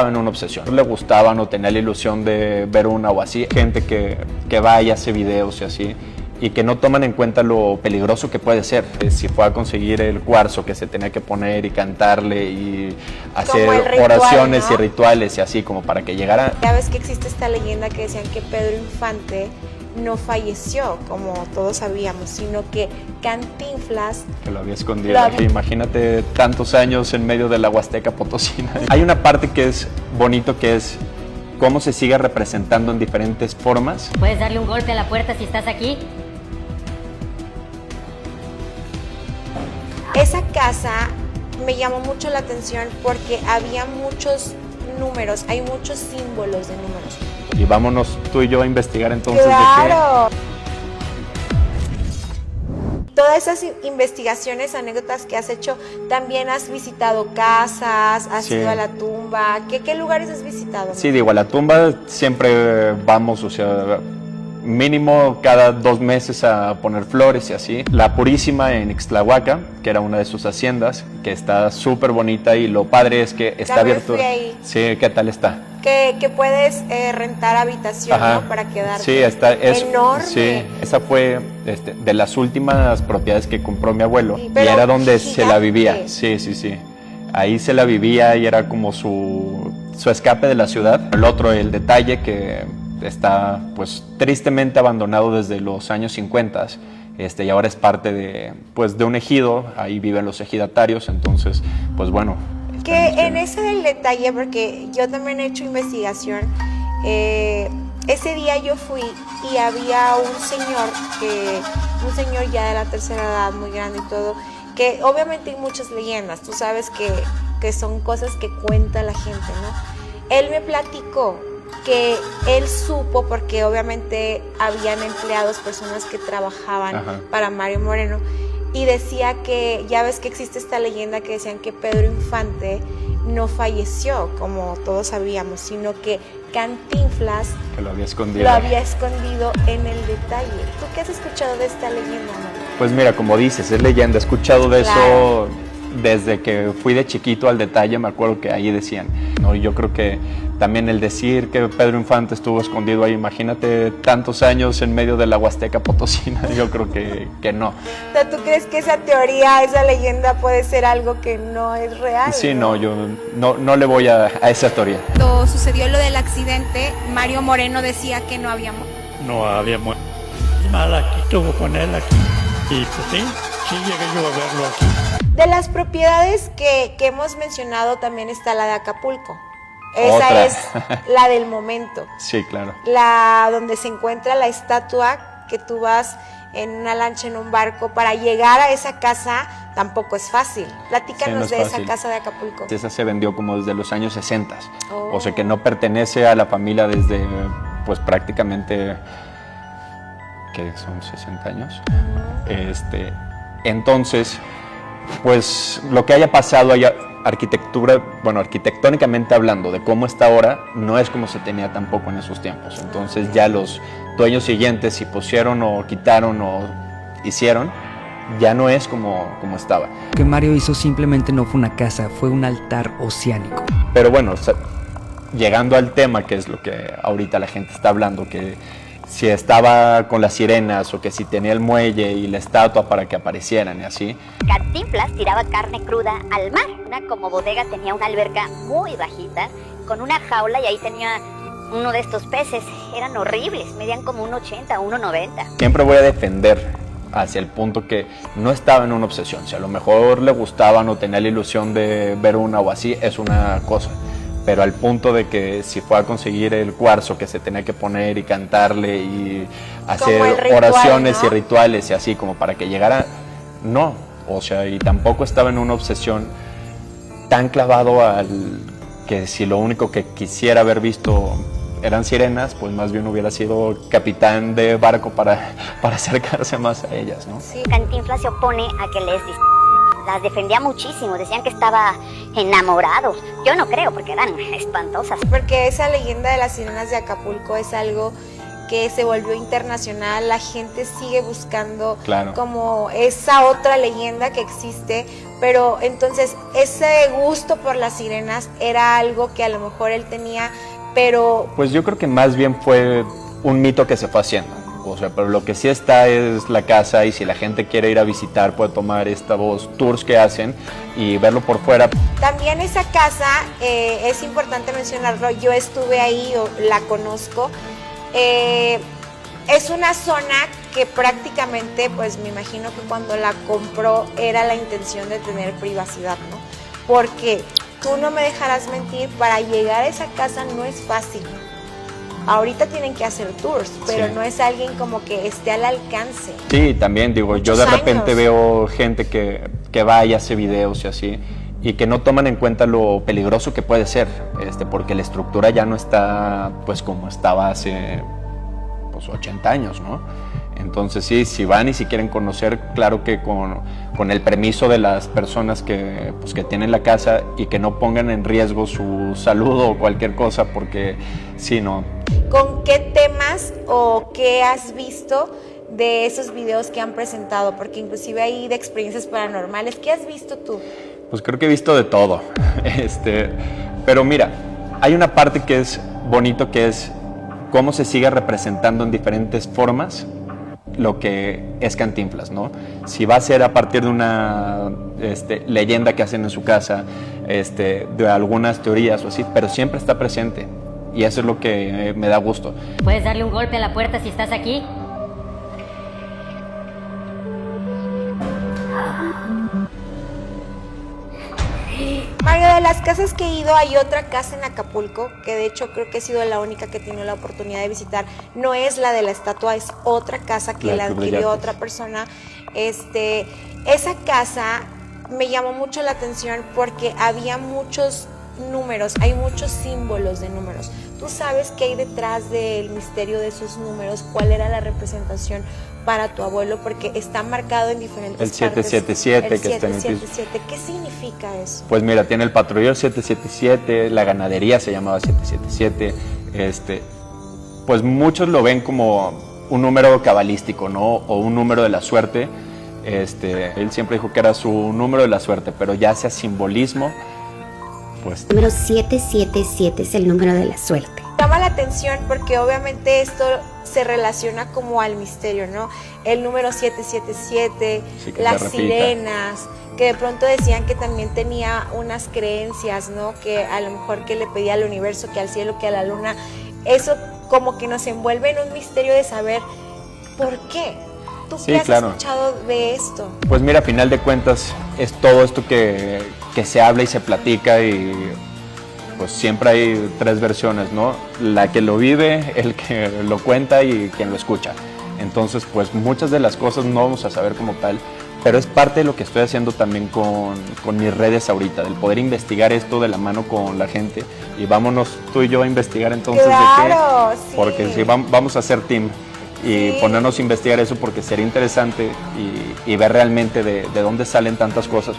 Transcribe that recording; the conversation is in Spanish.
en una obsesión. Le gustaban o tenía la ilusión de ver una o así. Gente que va y hace videos y así, y que no toman en cuenta lo peligroso que puede ser. Si fue a conseguir el cuarzo que se tenía que poner y cantarle y hacer ritual, oraciones, ¿no? Y rituales y así como para que llegara. Ya ves que existe esta leyenda que decían que Pedro Infante no falleció, como todos sabíamos, sino que Cantinflas Que lo había escondido. Imagínate tantos años en medio de la Huasteca Potosina. Hay una parte que es bonito, que es cómo se sigue representando en diferentes formas. Puedes darle un golpe a la puerta si estás aquí. Esa casa me llamó mucho la atención porque había muchos números, hay muchos símbolos de números. Y vámonos tú y yo a investigar entonces ¡Claro! Todas esas investigaciones, anécdotas que has hecho, también has visitado casas, has Sí. ido a la tumba. ¿Qué lugares has visitado? Sí, digo, a la tumba siempre vamos, o sea, mínimo cada 2 meses a poner flores y así. La Purísima en Ixtlahuaca, que era una de sus haciendas, que está súper bonita, y lo padre es que está También abierto. fui ahí. Sí, ¿qué tal está? Que puedes rentar habitación, Ajá. ¿no? Para quedarte. Sí, es enorme. Sí, esa fue de las últimas propiedades que compró mi abuelo, Sí, y pero era donde se la gigante. vivía. Sí, sí, sí. Ahí se la vivía y era como su escape de la ciudad. El otro, el detalle, que está pues tristemente abandonado desde los años 50, y ahora es parte de un ejido. Ahí viven los ejidatarios, entonces pues bueno. Que en ese del detalle, porque yo también he hecho investigación, ese día yo fui y había un señor ya de la tercera edad, muy grande y todo, que obviamente hay muchas leyendas, tú sabes que son cosas que cuenta la gente, ¿no? Él me platicó que él supo, porque obviamente habían empleados, personas que trabajaban Ajá. para Mario Moreno, y decía que, ya ves que existe esta leyenda que decían que Pedro Infante no falleció, como todos sabíamos, sino que Cantinflas Que lo había escondido. lo había escondido en el detalle. ¿Tú qué has escuchado de esta leyenda, Mario? Pues mira, como dices, es leyenda. He escuchado de Claro. eso desde que fui de chiquito al detalle. Me acuerdo que ahí decían, ¿no? Y yo creo que también el decir que Pedro Infante estuvo escondido ahí, imagínate tantos años en medio de la Huasteca Potosina, yo creo que no. O sea, ¿tú crees que esa teoría, esa leyenda puede ser algo que no es real? Sí, no, yo no le voy a esa teoría. Cuando sucedió lo del accidente, Mario Moreno decía que no había muerto. No había muerto. Mal, aquí estuvo con él aquí. Y pues sí llegué yo a verlo aquí. De las propiedades que hemos mencionado, también está la de Acapulco. Esa Otra. es la del momento. Sí, claro. La donde se encuentra la estatua, que tú vas en una lancha, en un barco, para llegar a esa casa tampoco es fácil. Platícanos Sí, no es de esa fácil. casa de Acapulco. Esa se vendió como desde los años 60. Oh. O sea que no pertenece a la familia desde pues prácticamente, ¿qué son? 60 años. Entonces, pues lo que haya pasado allá, arquitectónicamente hablando, de cómo está ahora, no es como se tenía tampoco en esos tiempos. Entonces ya los dueños siguientes, si pusieron o quitaron o hicieron, ya no es como estaba. Lo que Mario hizo simplemente no fue una casa, fue un altar oceánico. Pero bueno, llegando al tema, que es lo que ahorita la gente está hablando, que si estaba con las sirenas o que si tenía el muelle y la estatua para que aparecieran y así. Cantinflas tiraba carne cruda al mar. Una como bodega tenía una alberca muy bajita, con una jaula, y ahí tenía uno de estos peces. Eran horribles, medían como 1,80, 1,90. Siempre voy a defender hacia el punto que no estaba en una obsesión. Si a lo mejor le gustaban o tenía la ilusión de ver una o así, es una cosa. Pero al punto de que si fue a conseguir el cuarzo que se tenía que poner y cantarle y hacer el ritual, oraciones, ¿no? Y rituales y así como para que llegara, no. O sea, y tampoco estaba en una obsesión tan clavado al que si lo único que quisiera haber visto eran sirenas, pues más bien hubiera sido capitán de barco para acercarse más a ellas, ¿no? Sí. Cantinflas se opone a que las defendía muchísimo, decían que estaba enamorado. Yo no creo, porque eran espantosas. Porque esa leyenda de las sirenas de Acapulco es algo que se volvió internacional. La gente sigue buscando Claro. como esa otra leyenda que existe, Pero entonces ese gusto por las sirenas era algo que a lo mejor él tenía, pero... Pues yo creo que más bien fue un mito que se fue haciendo. O sea, pero lo que sí está es la casa, y si la gente quiere ir a visitar puede tomar estos tours que hacen y verlo por fuera. También esa casa, es importante mencionarlo, yo estuve ahí, la conozco. Es una zona que prácticamente, pues me imagino que cuando la compró era la intención de tener privacidad, ¿no? Porque tú no me dejarás mentir, para llegar a esa casa no es fácil. Ahorita tienen que hacer tours, pero sí, no es alguien como que esté al alcance. Sí, también digo, yo de repente veo gente que va y hace videos y así, y que no toman en cuenta lo peligroso que puede ser, porque la estructura ya no está pues como estaba hace 80 años, ¿no? Entonces sí, si van y si quieren conocer, claro que con el permiso de las personas que tienen la casa, y que no pongan en riesgo su salud o cualquier cosa, porque sí, no. ¿Con qué temas o qué has visto de esos videos que han presentado? Porque inclusive hay de experiencias paranormales. ¿Qué has visto tú? Pues creo que he visto de todo. Pero mira, hay una parte que es bonito, que es cómo se sigue representando en diferentes formas lo que es Cantinflas, ¿no? Si va a ser a partir de una leyenda que hacen en su casa, de algunas teorías o así, pero siempre está presente, y eso es lo que me da gusto. ¿Puedes darle un golpe a la puerta si estás aquí? Mario, de las casas que he ido, hay otra casa en Acapulco, que de hecho creo que he sido la única que he tenido la oportunidad de visitar. No es la de la estatua, es otra casa que la adquirió otra persona. Esa casa me llamó mucho la atención porque había muchos números, hay muchos símbolos de números. ¿Tú sabes qué hay detrás del misterio de esos números? ¿Cuál era la representación para tu abuelo? Porque está marcado en diferentes el partes. 777 el que está en el piso. 777. ¿Qué significa eso? Pues mira, tiene el patrullero 777, la ganadería se llamaba 777, pues muchos lo ven como un número cabalístico, ¿no? O un número de la suerte. Él siempre dijo que era su número de la suerte, pero ya sea simbolismo, pues... El número 777 es el número de la suerte. Llama la atención porque obviamente esto se relaciona como al misterio, ¿no? El número 777, sí, las sirenas, que de pronto decían que también tenía unas creencias, ¿no? Que a lo mejor que le pedía al universo, que al cielo, que a la luna. Eso como que nos envuelve en un misterio de saber por qué. ¿Tú qué has escuchado de esto? Pues mira, a final de cuentas es todo esto que se habla y se platica, y pues siempre hay tres versiones, ¿no? La que lo vive, el que lo cuenta y quien lo escucha. Entonces, pues muchas de las cosas no vamos a saber como tal, pero es parte de lo que estoy haciendo también con mis redes ahorita, del poder investigar esto de la mano con la gente, y vámonos tú y yo a investigar entonces claro, de qué, sí. porque sí, vamos a hacer team y ponernos a investigar eso, porque sería interesante y ver realmente de dónde salen tantas cosas.